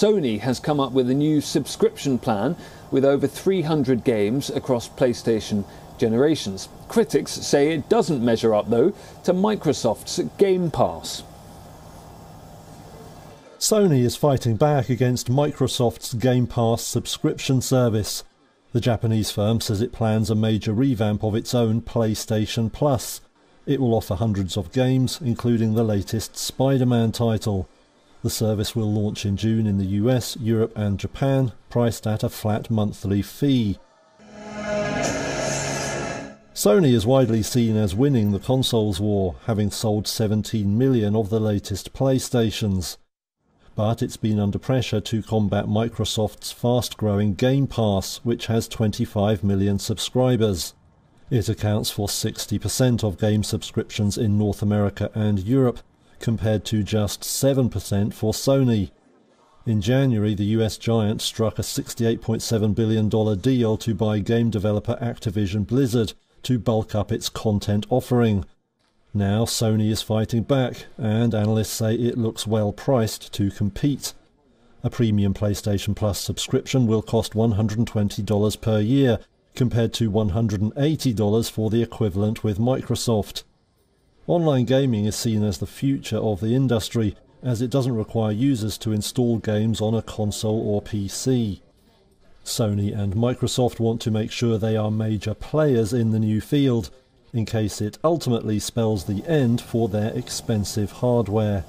Sony has come up with a new subscription plan with over 300 games across PlayStation generations. Critics say it doesn't measure up, though, to Microsoft's Game Pass. Sony is fighting back against Microsoft's Game Pass subscription service. The Japanese firm says it plans a major revamp of its own PlayStation Plus. It will offer hundreds of games, including the latest Spider-Man title. The service will launch in June in the US, Europe and Japan, priced at a flat monthly fee. Sony is widely seen as winning the consoles war, having sold 17 million of the latest PlayStations. But it's been under pressure to combat Microsoft's fast-growing Game Pass, which has 25 million subscribers. It accounts for 60% of game subscriptions in North America and Europe, compared to just 7% for Sony. In January, the US giant struck a $68.7 billion deal to buy game developer Activision Blizzard to bulk up its content offering. Now Sony is fighting back, and analysts say it looks well priced to compete. A premium PlayStation Plus subscription will cost $120 per year, compared to $180 for the equivalent with Microsoft. Online gaming is seen as the future of the industry, as it doesn't require users to install games on a console or PC. Sony and Microsoft want to make sure they are major players in the new field, in case it ultimately spells the end for their expensive hardware.